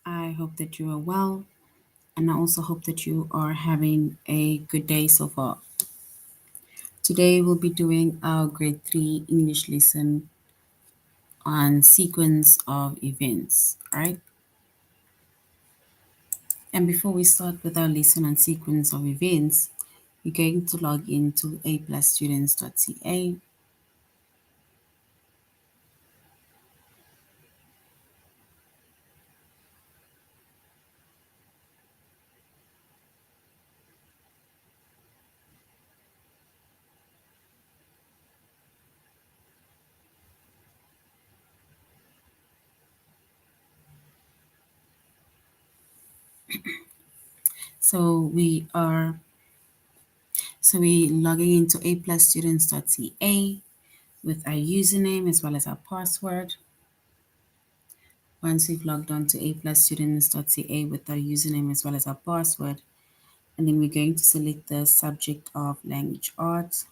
I hope that you are well, and I also hope that you are having a good day so far. Today, we'll be doing our grade 3 English lesson on sequence of events, right? And before we start with our lesson on sequence of events, we're going to log into aplusstudents.ca. So we logging into aplusstudents.ca with our username as well as our password. Once we've logged on to aplusstudents.ca with our username as well as our password, and then we're going to select the subject of language arts,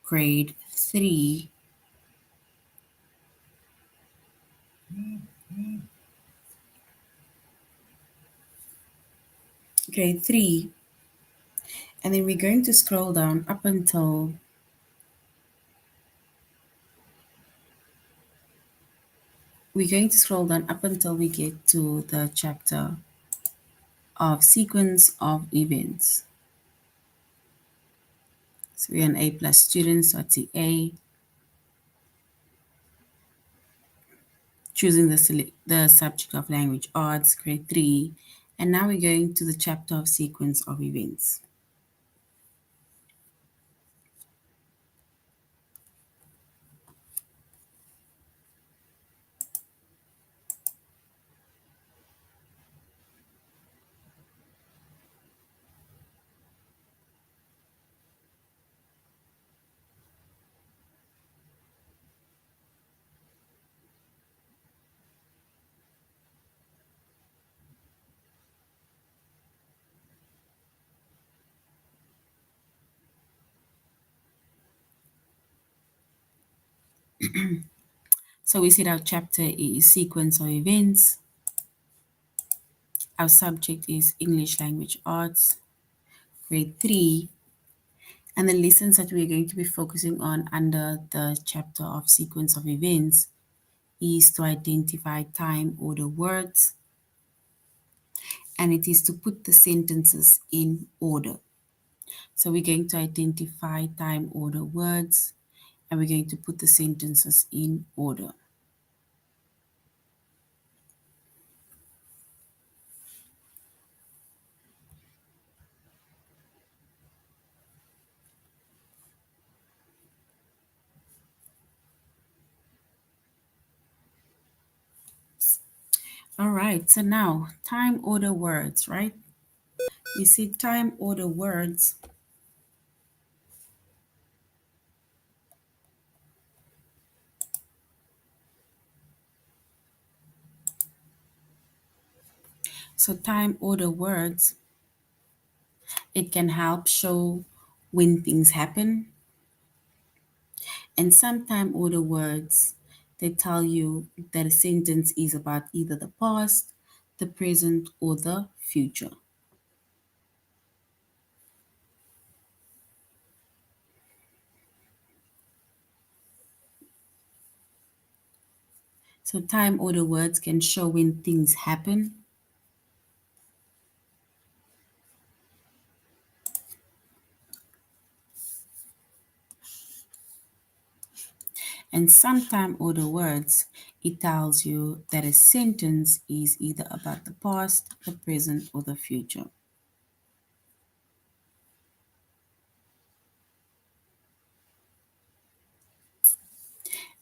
grade 3, grade 3, and then we're going to scroll down up until we get to the chapter of sequence of events. So we're on aplusstudents.ca, choosing the subject of language arts, grade 3, and now we're going to the chapter of sequence of events. So we said our chapter is sequence of events. Our subject is English language arts, grade 3. And the lessons that we're going to be focusing on under the chapter of sequence of events is to identify time order words, and it is to put the sentences in order. So we're going to identify time order words, and we're going to put the sentences in order. All right, so now time order words, right? You see time order words. So time order words, it can help show when things happen. And some time order words, they tell you that a sentence is about either the past, the present, or the future. So time order words can show when things happen. And some time order words, it tells you that a sentence is either about the past, the present, or the future.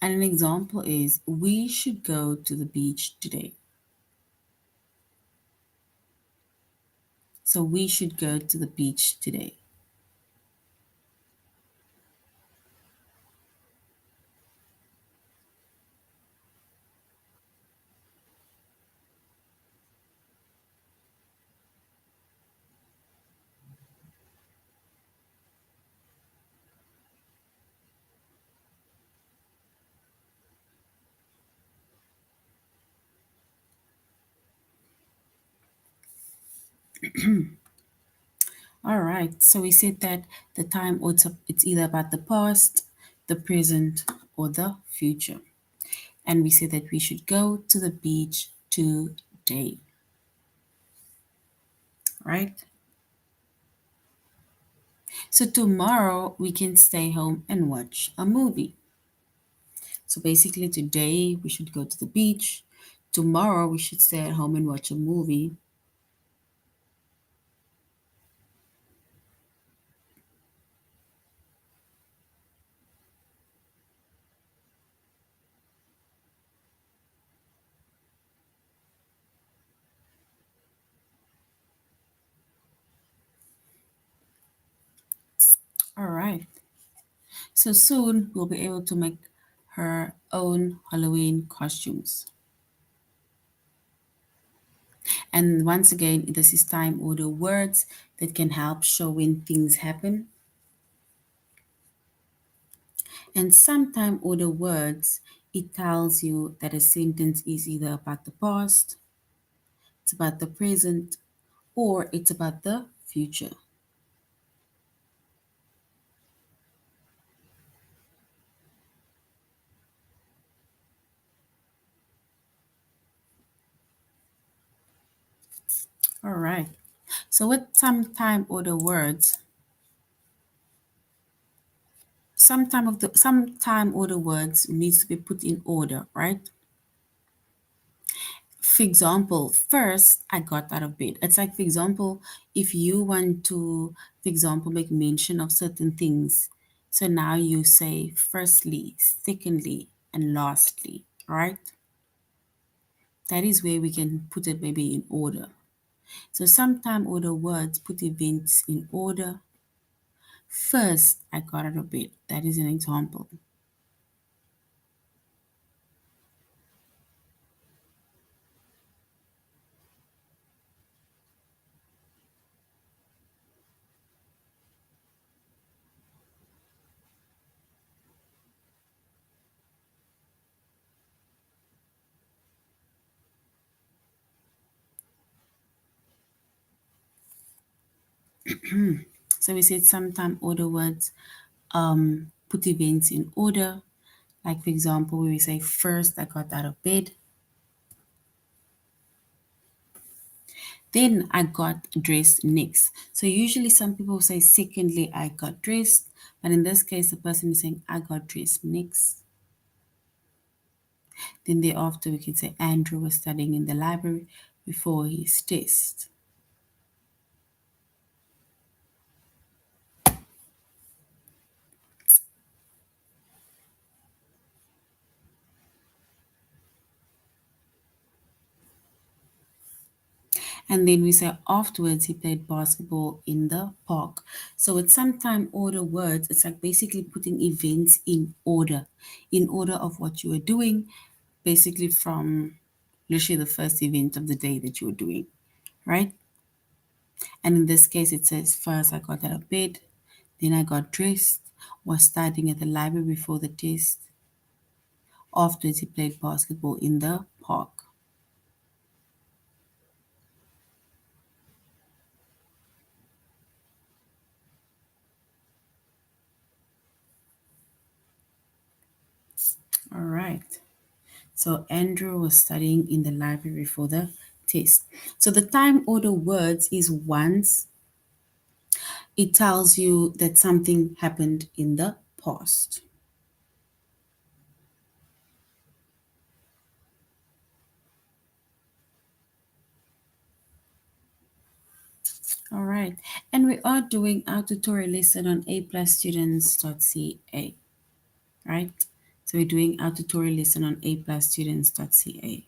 And an example is, we should go to the beach today. So we should go to the beach today. All right. So we said that the time it's either about the past, the present, or the future. And we said that we should go to the beach today, right? So tomorrow we can stay home and watch a movie. So basically today we should go to the beach. Tomorrow we should stay at home and watch a movie. All right. So soon we'll be able to make her own Halloween costumes. And once again, this is time order words that can help show when things happen. And some time order words, it tells you that a sentence is either about the past, it's about the present, or it's about the future. All right. So with some time order words, some time order words needs to be put in order, right? For example, first I got out of bed. It's like, for example, if you want to, for example, make mention of certain things. So now you say firstly, secondly, and lastly, right? That is where we can put it maybe in order. So sometime order words put events in order. First, I got out of bed. That is an example. So we said sometime order words put events in order. Like, for example, where we say, first I got out of bed, then I got dressed next. So usually some people say, secondly, I got dressed. But in this case, the person is saying, I got dressed next. Then thereafter, we can say, Andrew was studying in the library before his test. And then we say afterwards he played basketball in the park. So with sometime order words, it's like basically putting events in order of what you were doing, basically from literally the first event of the day that you were doing, right? And in this case, it says first I got out of bed, then I got dressed, was studying at the library before the test. Afterwards, he played basketball in the park. All right. So Andrew was studying in the library before the test. So the time order words is once. It tells you that something happened in the past. All right. And we are doing our tutorial lesson on aplusstudents.ca, right? So we're doing our tutorial lesson on aplusstudents.ca.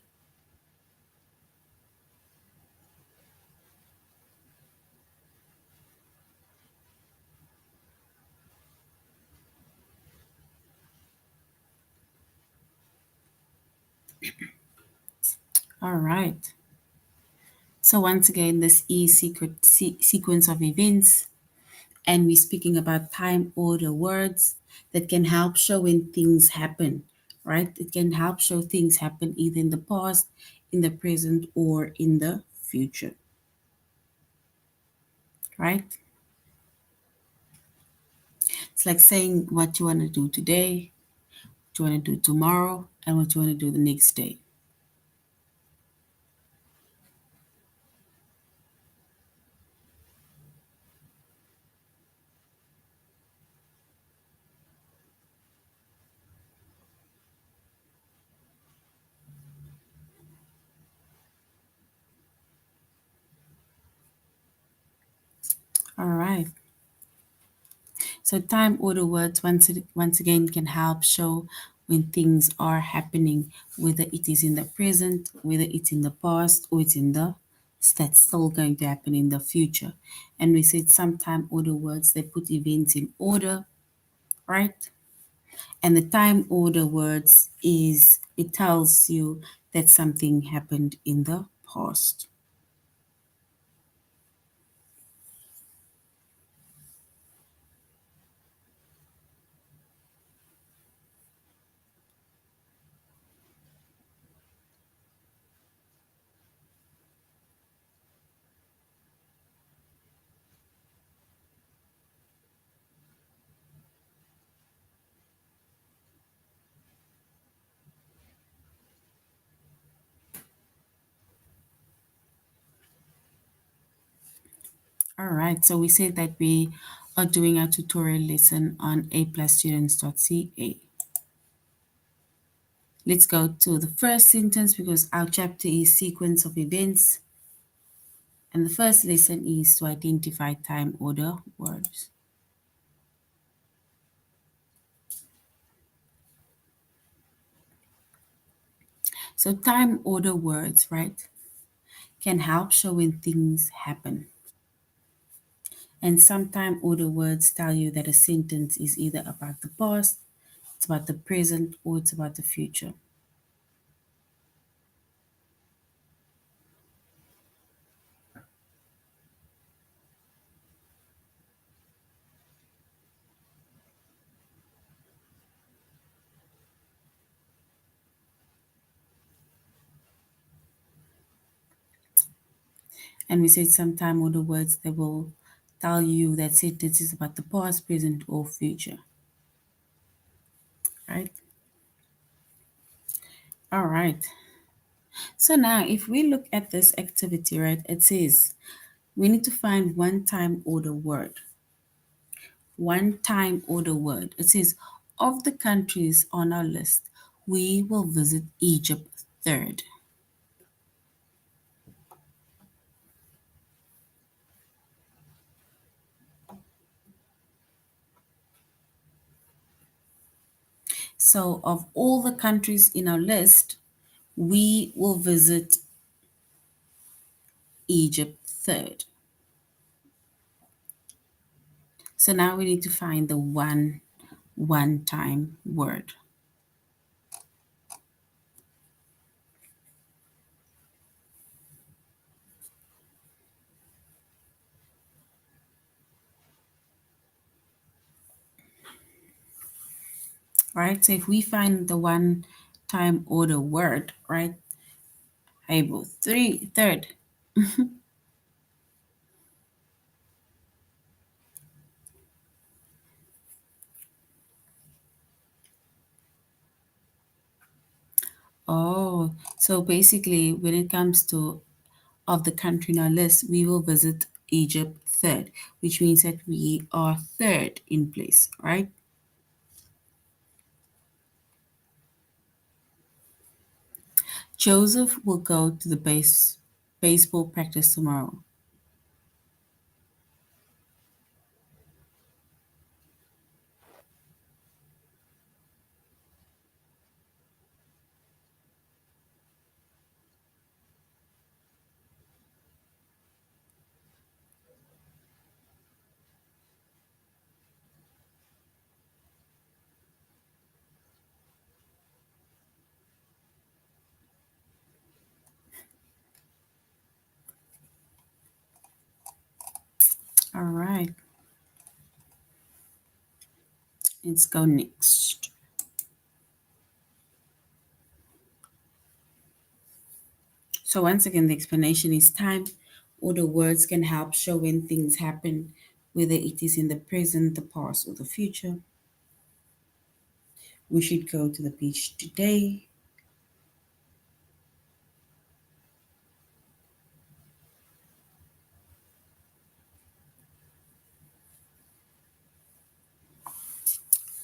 All right. So once again, this is sequence of events, and we're speaking about time order words that can help show when things happen, right? It can help show things happen either in the past, in the present, or in the future. right? It's like saying what you want to do today, what you want to do tomorrow, and what you want to do the next day. All right. So time order words once again can help show when things are happening, whether it is in the present, whether it's in the past, or it's in the that's still going to happen in the future. And we said some time order words they put events in order, right? And the time order words is it tells you that something happened in the past. All right, so we said that we are doing a tutorial lesson on aplusstudents.ca. Let's go to the first sentence because our chapter is sequence of events. And the first lesson is to identify time order words. So time order words, right, can help show when things happen. And some time order words tell you that a sentence is either about the past, it's about the present, or it's about the future. And we said some time order words that will tell you that sentence is about the past, present, or future. Right? All right. So now if we look at this activity, right, it says we need to find one time order word. One time order word. It says of the countries on our list, we will visit Egypt third. So of all the countries in our list, we will visit Egypt third. So now we need to find the one time word. Right? So if we find the one time order word, right? Able three third. Oh, so basically when it comes to of the country in our list, we will visit Egypt third, which means that we are third in place, right? Joseph will go to the baseball practice tomorrow. All right, let's go next. So once again, the explanation is time or the words can help show when things happen, whether it is in the present, the past, or the future. We should go to the beach today.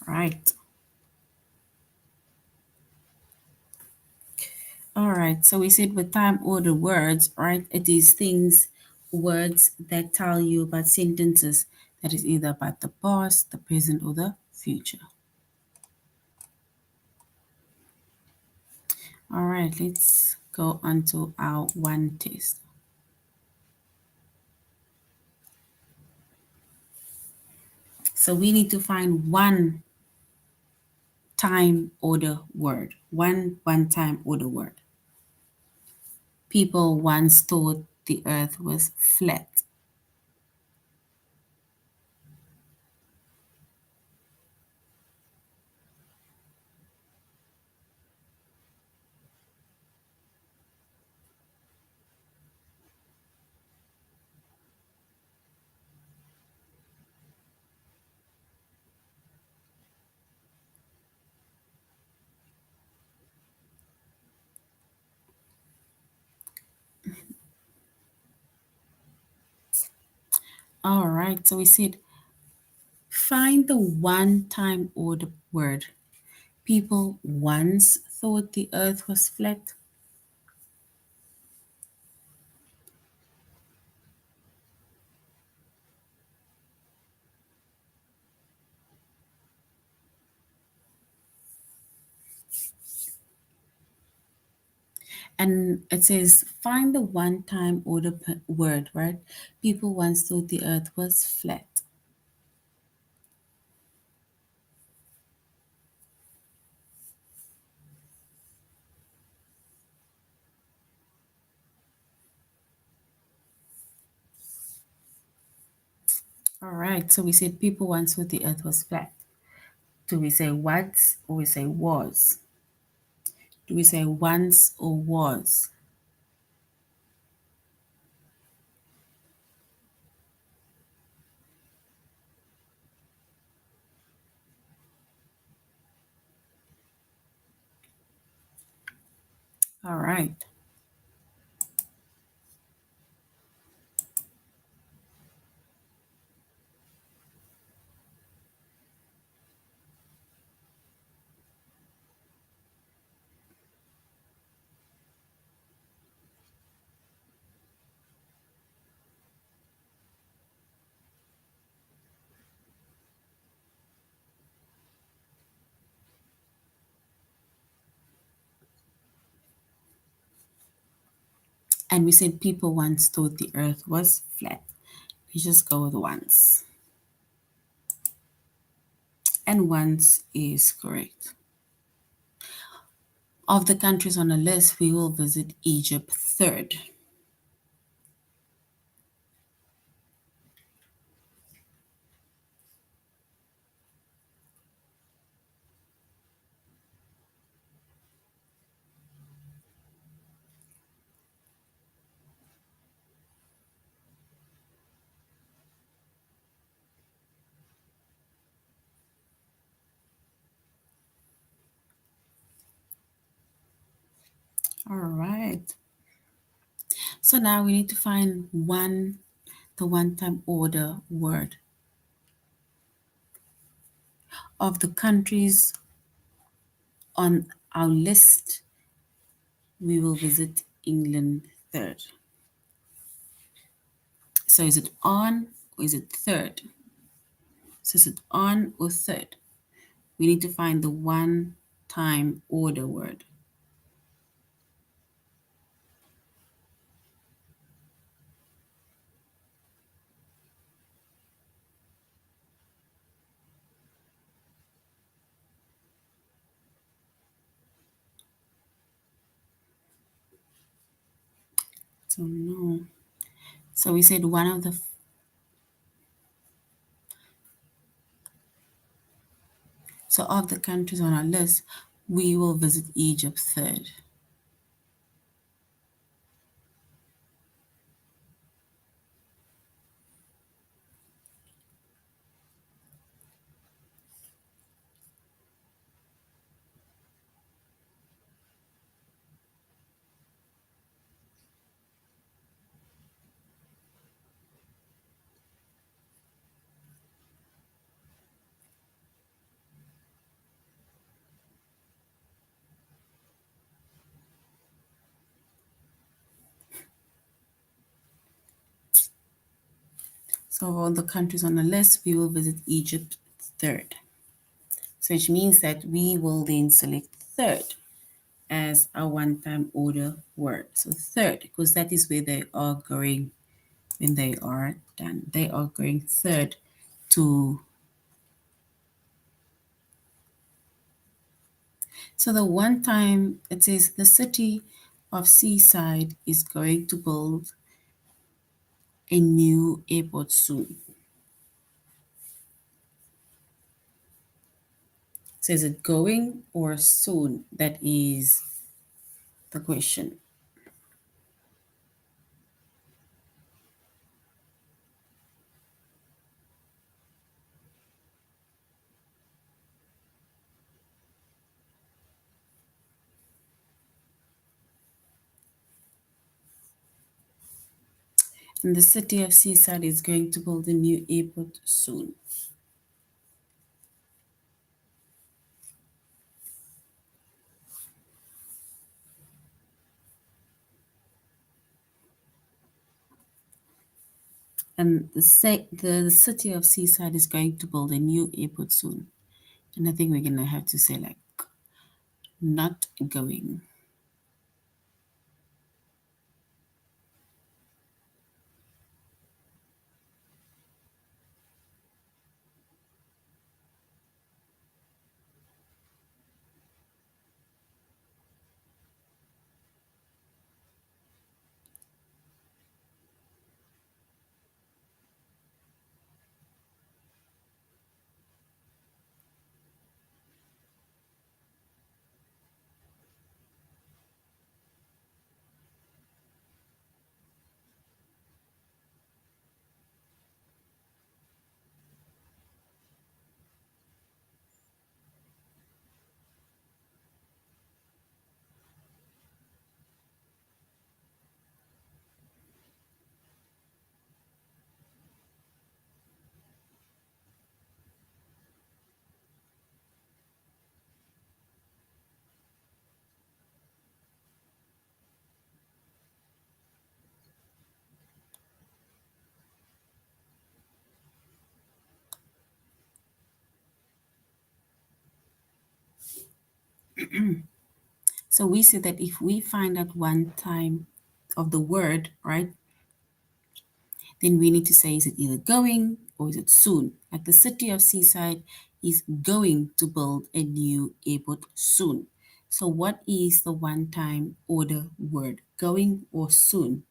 Right. All right. So we said with time order words, right? It is things, words that tell you about sentences that is either about the past, the present, or the future. All right. Let's go on to our one test. So we need to find one time order word. One time order word. People once thought the earth was flat. All right, so we said find the one time order word. People once thought the earth was flat. And it says find the one time order word, right? People once thought the earth was flat. All right, so we said people once thought the earth was flat. Do we say once or we say was? Do we say once or was? All right. And we said people once thought the earth was flat. We just go with once. And once is correct. Of the countries on the list, we will visit Egypt third. All right. So now we need to find the one time order word. Of the countries on our list, we will visit England third. So is it on or is it third? So is it on or third? We need to find the one time order word. So no. So we said one of the so of the countries on our list, we will visit Egypt third. So of all the countries on the list, we will visit Egypt third. So which means that we will then select third as a one-time order word. So third, because that is where they are going when they are done. They are going third to. So the one time it says the city of Seaside is going to build a new airport soon. So is it going or soon? That is the question. And the city of Seaside is going to build a new airport soon. And the city of Seaside is going to build a new airport soon. And I think we're gonna have to say like not going. So we say that if we find out one time of the word, right, then we need to say is it either going or is it soon? Like the city of Seaside is going to build a new airport soon. So what is the one time order word? Going or soon?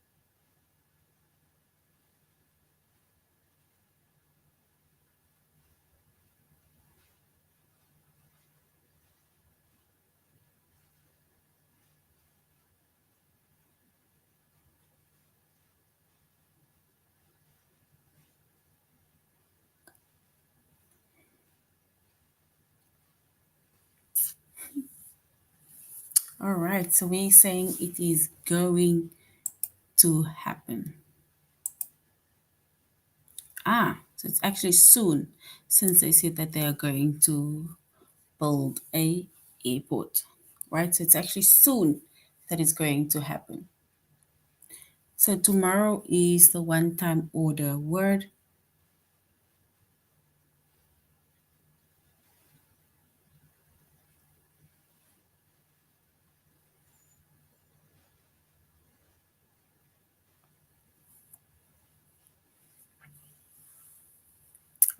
All right, so we're saying it is going to happen. So it's actually soon, since they said that they are going to build a airport, right? So it's actually soon that it's going to happen. So tomorrow is the one-time order word.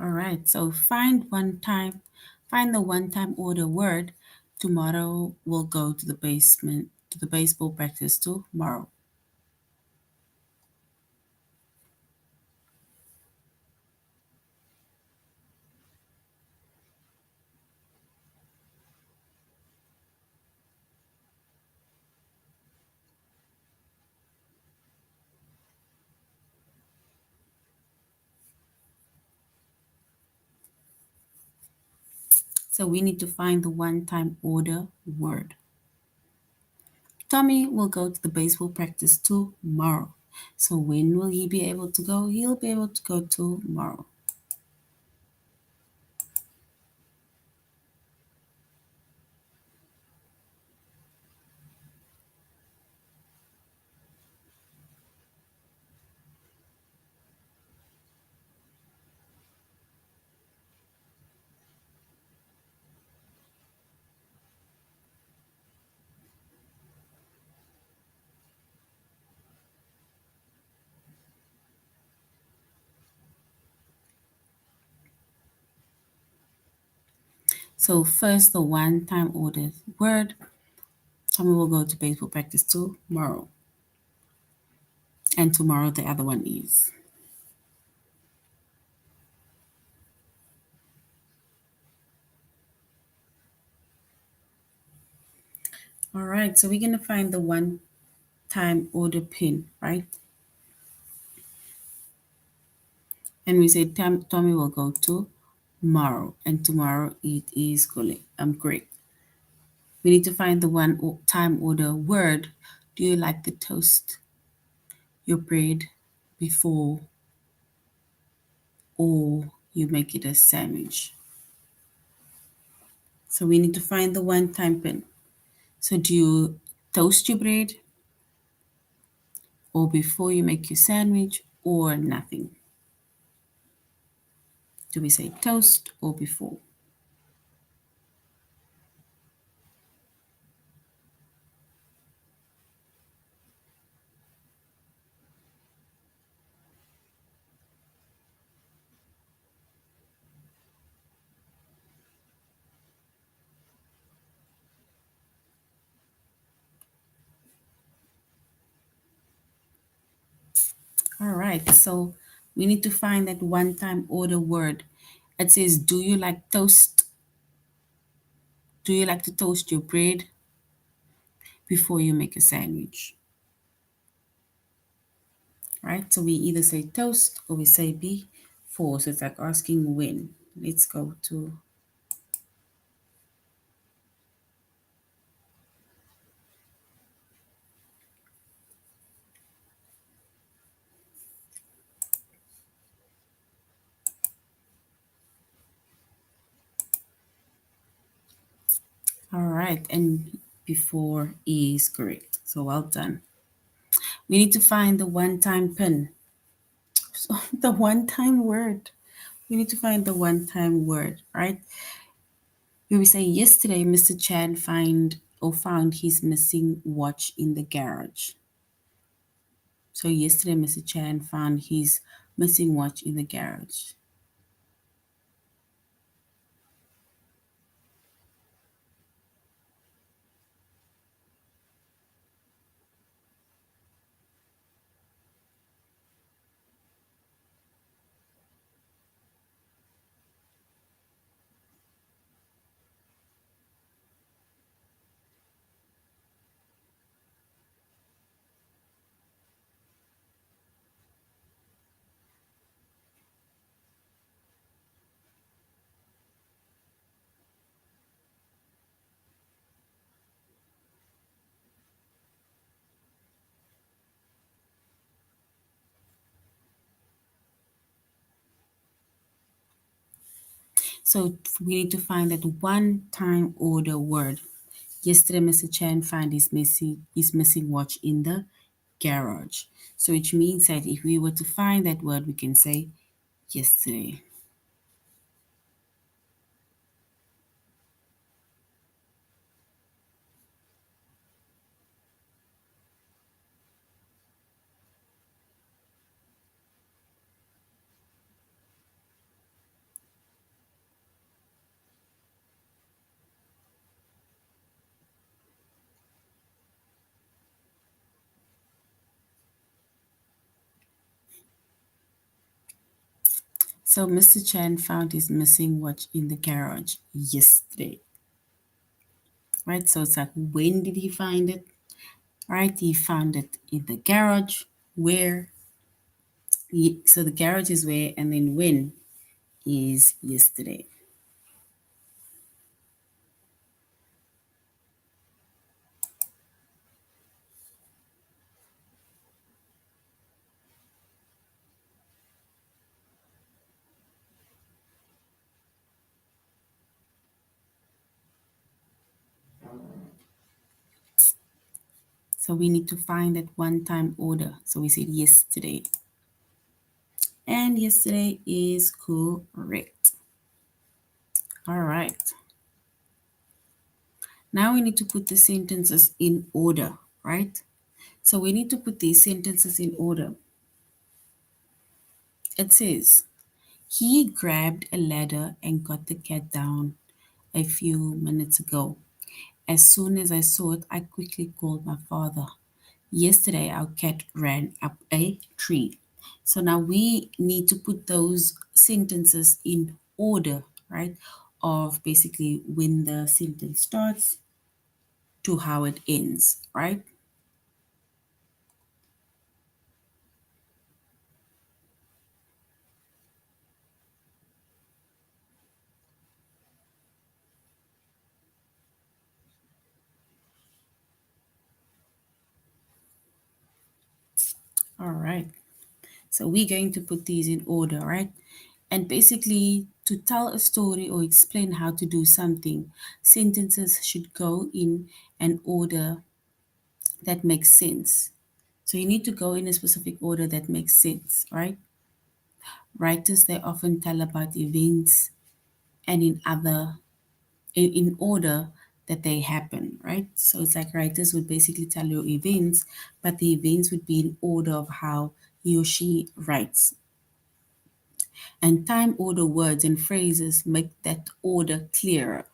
All right, so find the one-time order word. Tomorrow we'll go to the basement, to the baseball practice tomorrow. So we need to find the one-time order word. Tommy will go to the baseball practice tomorrow. So when will he be able to go? He'll be able to go tomorrow. So first, the one-time ordered word. Tommy will go to baseball practice tomorrow. And tomorrow the other one is. All right, so we're going to find the one-time order pin, right? And we say Tommy will go to tomorrow, and tomorrow it is correct. We need to find the one-time order word. Do you like to toast your bread before or you make it a sandwich? So we need to find the one-time pin. So do you toast your bread or before you make your sandwich or nothing? Do we say toast or before? All right, so we need to find that one-time order word. It says, do you like toast? Do you like to toast your bread before you make a sandwich? Right, so we either say toast or we say before. So it's like asking when. Let's go to, all right, and before is correct. So well done. We need to find the one-time pin. So the one-time word. We need to find the one-time word, right? We will say yesterday Mr. Chan found his missing watch in the garage. So yesterday Mr. Chan found his missing watch in the garage. So we need to find that one-time order word. Yesterday Mr. Chan found his missing watch in the garage. So which means that if we were to find that word, we can say yesterday. So Mr. Chan found his missing watch in the garage yesterday. Right? So it's like when did he find it? Right? He found it in the garage. Where? So the garage is where, and then when is yesterday. So we need to find that one time order. So we said yesterday. And yesterday is correct. All right. Now we need to put the sentences in order, right? So we need to put these sentences in order. It says, he grabbed a ladder and got the cat down a few minutes ago. As soon as I saw it, I quickly called my father. Yesterday, our cat ran up a tree. So now we need to put those sentences in order, right? Of basically when the sentence starts to how it ends, right? All right. So we're going to put these in order, right? And basically, to tell a story or explain how to do something, sentences should go in an order that makes sense. So you need to go in a specific order that makes sense, right? Writers, they often tell about events and in order that they happen, right? So it's like writers would basically tell you events, but the events would be in order of how he or she writes. And time order words and phrases make that order clearer.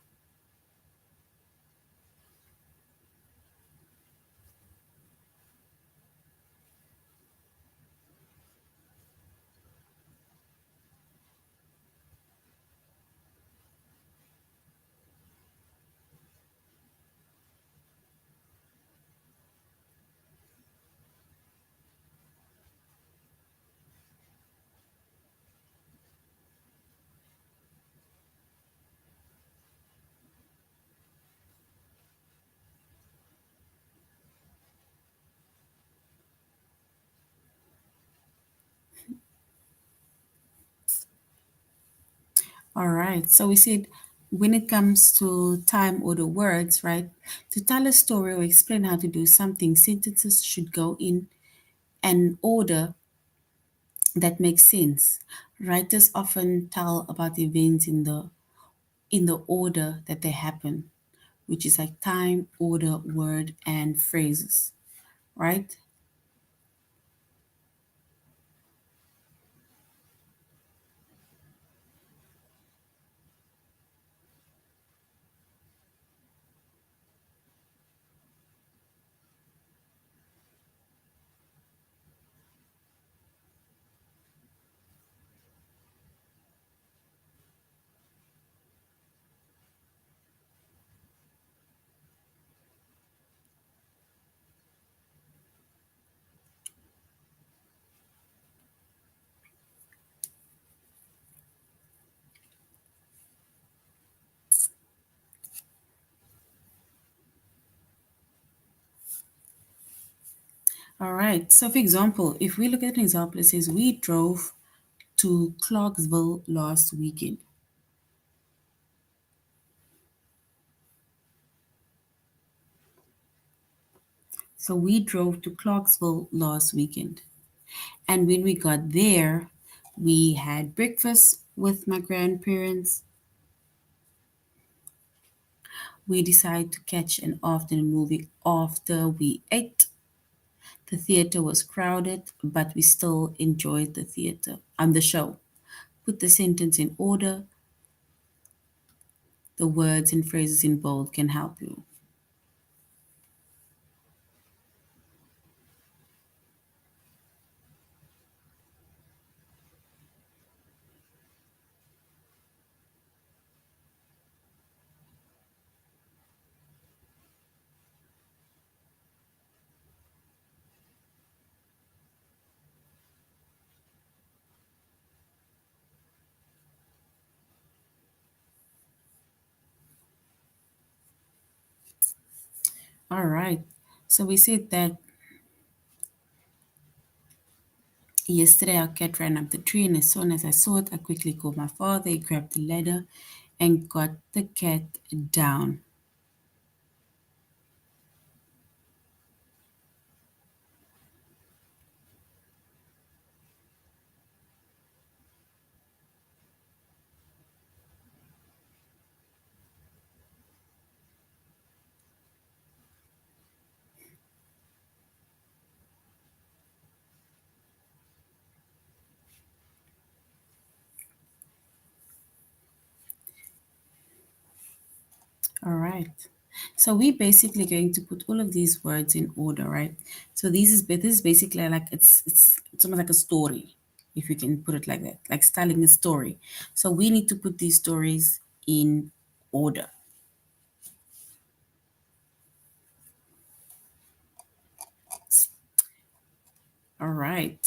All right. So we said when it comes to time order words, right? To tell a story or explain how to do something, sentences should go in an order that makes sense. Writers often tell about events in the order that they happen, which is like time, order, word, and phrases, right? All right. So, for example, if we look at an example, it says we drove to Clarksville last weekend. So we drove to Clarksville last weekend. And when we got there, we had breakfast with my grandparents. We decided to catch an afternoon movie after we ate. The theater was crowded, but we still enjoyed the theater and the show. Put the sentence in order. The words and phrases in bold can help you. All right. So we said that yesterday our cat ran up the tree, and as soon as I saw it, I quickly called my father. He grabbed the ladder and got the cat down. All right. So we're basically going to put all of these words in order, right? So this is basically like it's almost like a story, if you can put it like that, like telling a story. So we need to put these stories in order. All right.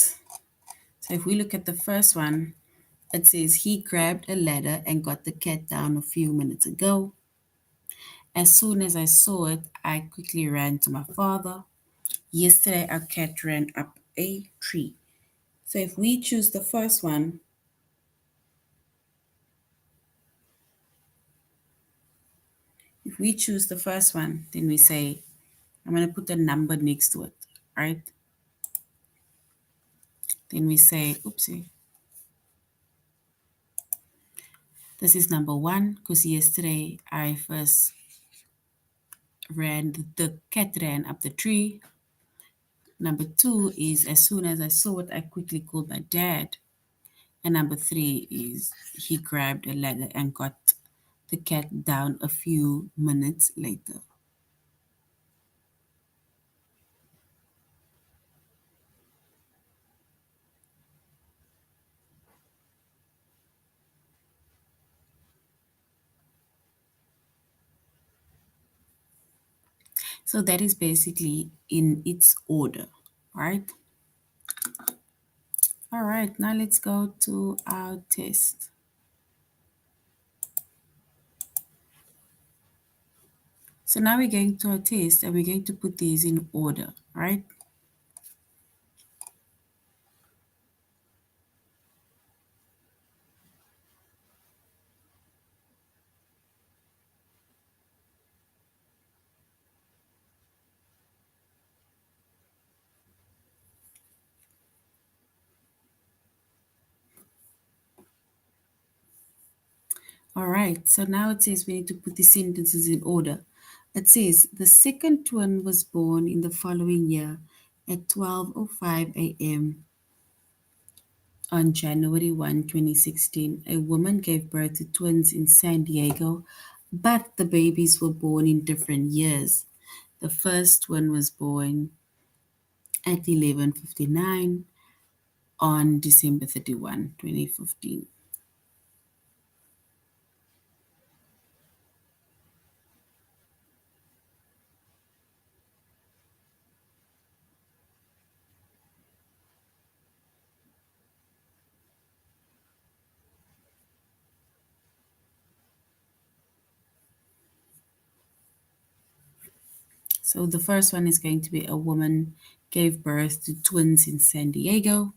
So if we look at the first one, it says he grabbed a ladder and got the cat down a few minutes ago. As soon as I saw it, I quickly ran to my father. Yesterday, our cat ran up a tree. So if we choose the first one, if we choose the first one, then we say, I'm going to put a number next to it, right? Then we say, oopsie, this is number one because yesterday I first ran, the cat ran up the tree. Number two is as soon as I saw it, I quickly called my dad. And number three is he grabbed a ladder and got the cat down a few minutes later. So that is basically in its order, right? All right, now let's go to our test. So now we're going to our test and we're going to put these in order, right? All right, so now it says we need to put the sentences in order. It says the second twin was born in the following year at 12:05 a.m. on January 1, 2016. A woman gave birth to twins in San Diego, but the babies were born in different years. The first twin was born at 11:59 on December 31, 2015. So the first one is going to be a woman gave birth to twins in San Diego.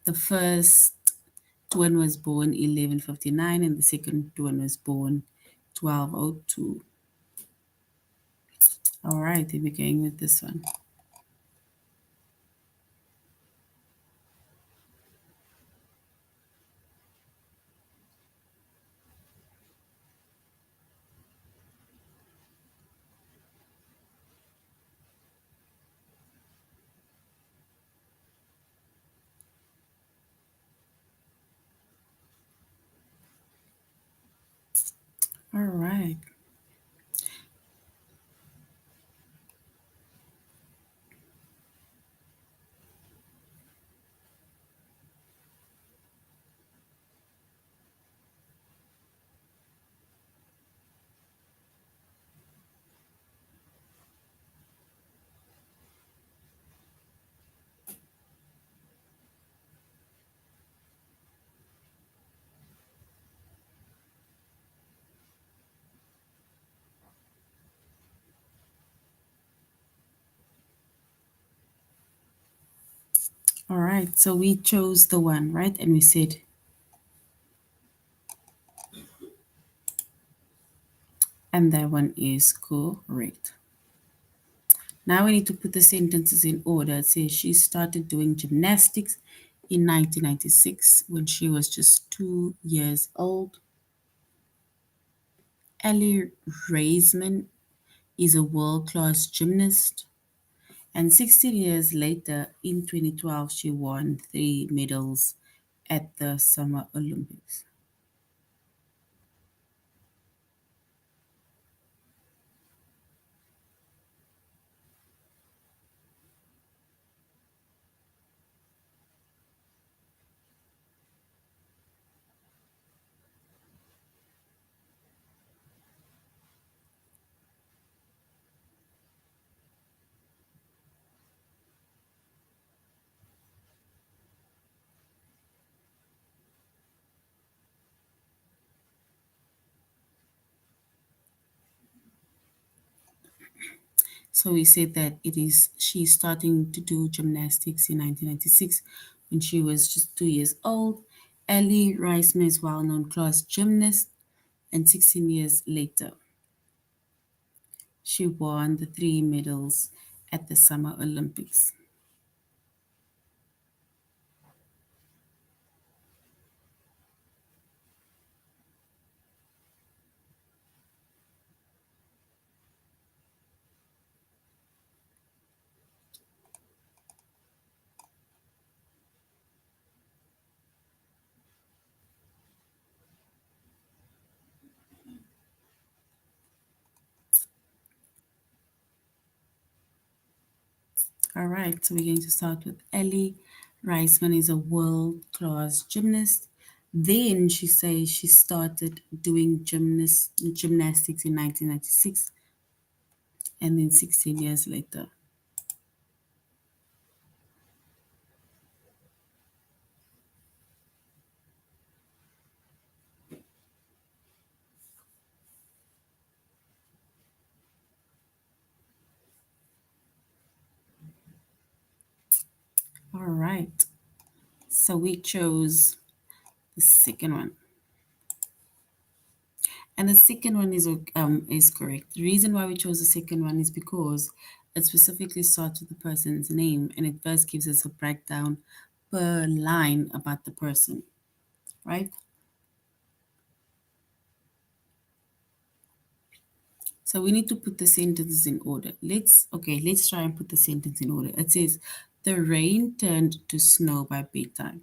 The first twin was born 11:59 and the second twin was born 12:02. All right, then we're going with this one. All right. All right. So we chose the one, right? And we said, and that one is correct. Now we need to put the sentences in order. It says she started doing gymnastics in 1996 when she was just 2 years old. Ellie Raisman is a world class gymnast. And 16 years later, in 2012, she won 3 medals at the Summer Olympics. So we said that she's starting to do gymnastics in 1996 when she was just 2 years old. Ellie Reisman is well-known class gymnast, and 16 years later, she won the 3 medals at the Summer Olympics. All right, so we're going to start with Ellie Reisman is a world-class gymnast. Then she says she started doing gymnastics in 1996, and then 16 years later. All right, so we chose the second one. And the second one is correct. The reason why we chose the second one is because it specifically starts with the person's name and it first gives us a breakdown per line about the person, right? So we need to put the sentences in order. Let's try and put the sentence in order. It says, the rain turned to snow by bedtime.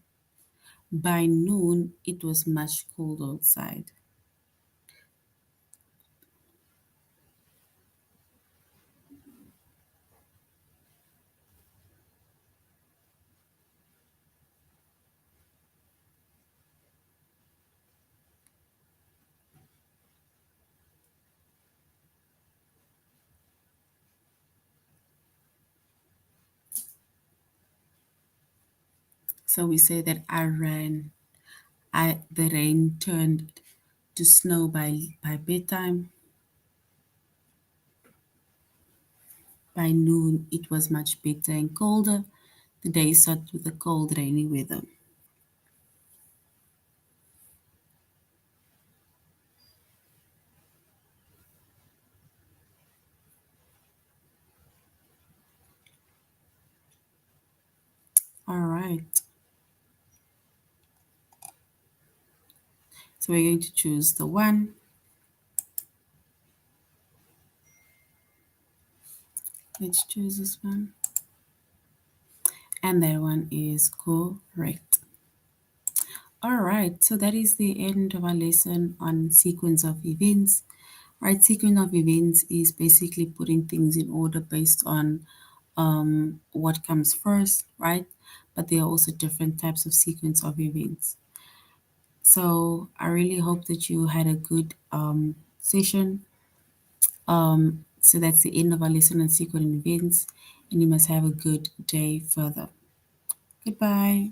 By noon, it was much cold outside. So we say that the rain turned to snow by bedtime. By noon, it was much better and colder. The day started with a cold, rainy weather. All right. So we're going to choose the one. Let's choose this one. And that one is correct. All right. So that is the end of our lesson on sequence of events. Right, sequence of events is basically putting things in order based on what comes first, right? But there are also different types of sequence of events. So I really hope that you had a good session. So that's the end of our lesson on sequence events, and you must have a good day further. Goodbye.